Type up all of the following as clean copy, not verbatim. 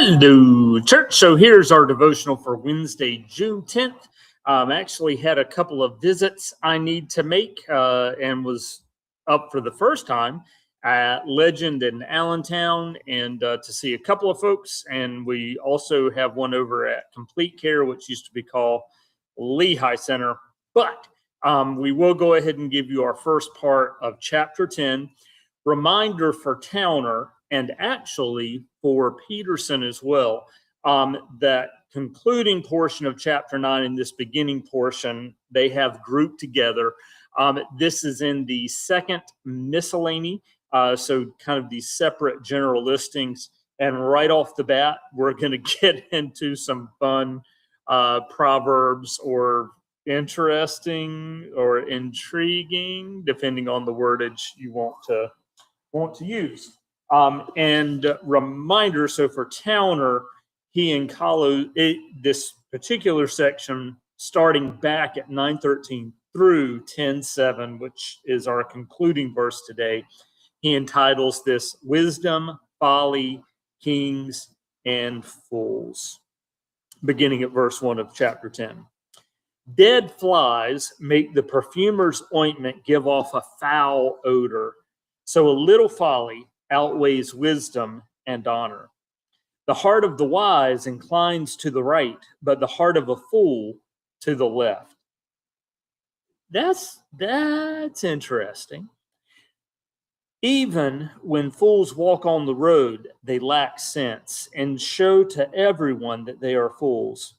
Hello, church. So here's our devotional for Wednesday, June 10th. Actually had a couple of visits I need to make and was up for the first time at Legend in Allentown and to see a couple of folks. And we also have one over at Complete Care, which used to be called Lehigh Center. But we will go ahead and give you our first part of chapter 10. Reminder for Towner, and actually for Peterson as well, that concluding portion of chapter 9 and this beginning portion, they have grouped together. This is in the second miscellany, so kind of these separate general listings. And right off the bat, we're going to get into some fun proverbs or interesting or intriguing, depending on the wordage you want to use. And reminder, so for Towner, he encallows this particular section starting back at 9:13 through 10:7, which is our concluding verse today. He entitles this Wisdom, Folly, Kings, and Fools, beginning at verse 1 of chapter 10. Dead flies make the perfumer's ointment give off a foul odor, so a little folly outweighs wisdom and honor. The heart of the wise inclines to the right, but the heart of a fool to the left. That's interesting. Even when fools walk on the road, they lack sense and show to everyone that they are fools.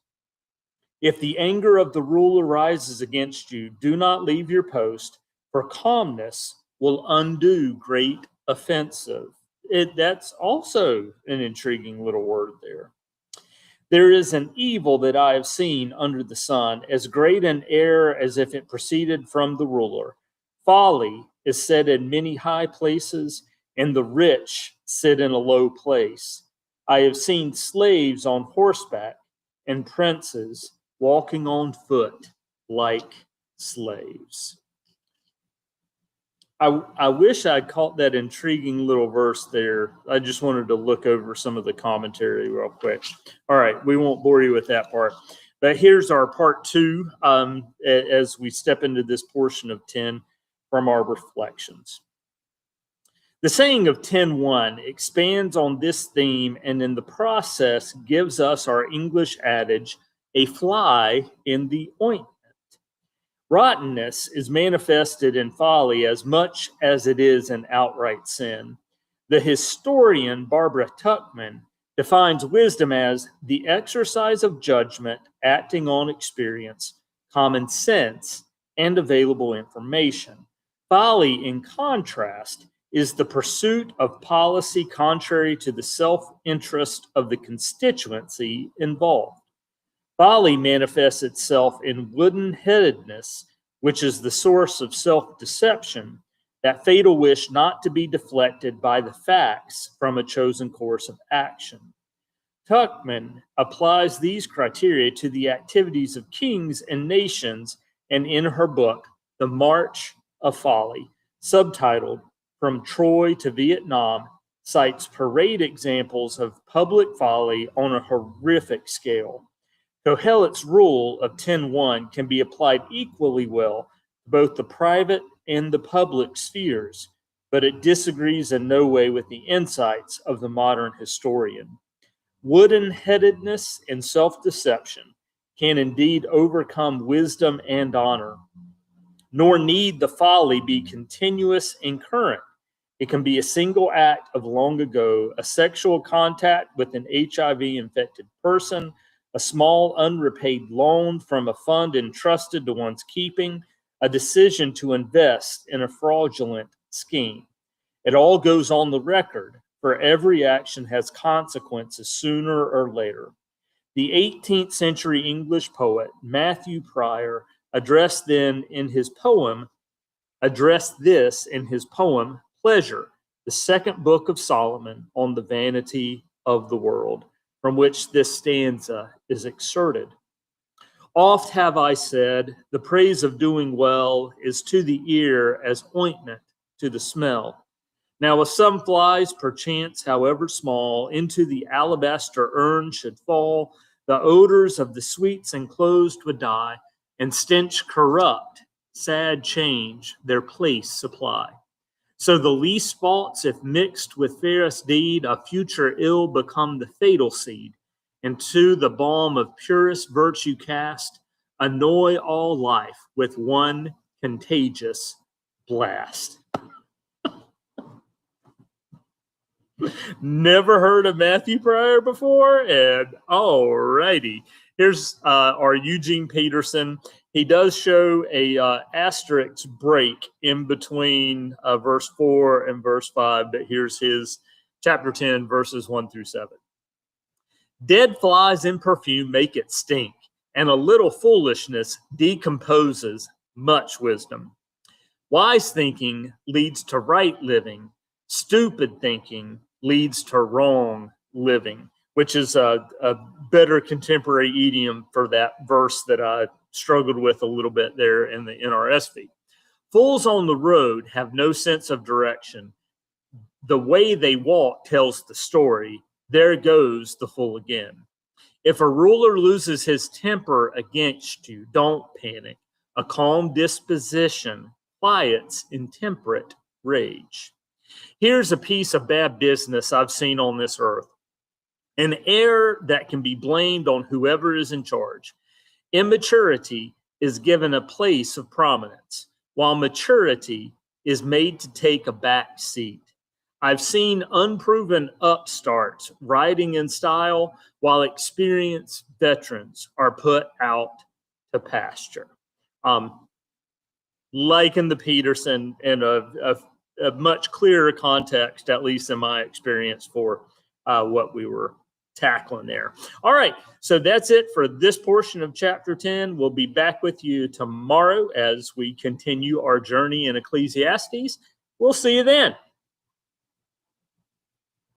If the anger of the ruler rises against you, do not leave your post, for calmness will undo great offensive. That's also an intriguing little word there. There is an evil that I have seen under the sun, as great an error as if it proceeded from the ruler. Folly is said in many high places, and the rich sit in a low place. I have seen slaves on horseback and princes walking on foot like slaves. I wish I'd caught that intriguing little verse there. I just wanted to look over some of the commentary real quick. All right, we won't bore you with that part. But here's our part 2 as we step into this portion of 10 from our reflections. The saying of 10:1 expands on this theme and in the process gives us our English adage, a fly in the ointment. Rottenness is manifested in folly as much as it is in outright sin. The historian Barbara Tuchman defines wisdom as the exercise of judgment acting on experience, common sense, and available information. Folly, in contrast, is the pursuit of policy contrary to the self-interest of the constituency involved. Folly manifests itself in wooden-headedness, which is the source of self-deception, that fatal wish not to be deflected by the facts from a chosen course of action. Tuchman applies these criteria to the activities of kings and nations, and in her book, The March of Folly, subtitled From Troy to Vietnam, cites parade examples of public folly on a horrific scale. Kohelet's rule of 10:1 can be applied equally well to both the private and the public spheres, but it disagrees in no way with the insights of the modern historian. Wooden-headedness and self-deception can indeed overcome wisdom and honor, nor need the folly be continuous and current. It can be a single act of long ago, a sexual contact with an HIV-infected person, a small unrepaid loan from a fund entrusted to one's keeping, a decision to invest in a fraudulent scheme. It all goes on the record, for every action has consequences sooner or later. The 18th century English poet Matthew Prior addressed this in his poem, Pleasure, the second book of Solomon on the vanity of the world, from which this stanza is excerpted. Oft have I said, the praise of doing well is to the ear as ointment to the smell. Now, if some flies, perchance, however small, into the alabaster urn should fall, the odors of the sweets enclosed would die, and stench corrupt, sad change, their place supply. So the least faults, if mixed with fairest deed, of future ill become the fatal seed, and to the balm of purest virtue cast, annoy all life with one contagious blast. Never heard of Matthew Pryor before? And alrighty. Here's our Eugene Peterson. He does show a asterisk break in between verse 4 and verse 5, but here's his chapter 10, verses 1 through 7. Dead flies in perfume make it stink, and a little foolishness decomposes much wisdom. Wise thinking leads to right living. Stupid thinking leads to wrong living, which is a better contemporary idiom for that verse that I struggled with a little bit there in the NRSV. Fools on the road have no sense of direction. The way they walk tells the story. There goes the fool again. If a ruler loses his temper against you, don't panic. A calm disposition quiets intemperate rage. Here's a piece of bad business I've seen on this earth. An error that can be blamed on whoever is in charge. Immaturity is given a place of prominence, while maturity is made to take a back seat. I've seen unproven upstarts riding in style, while experienced veterans are put out to pasture. Like in the Peterson, and a much clearer context, at least in my experience, for what we were tackling there. All right, so that's it for this portion of chapter 10. We'll be back with you tomorrow as we continue our journey in Ecclesiastes. We'll see you then.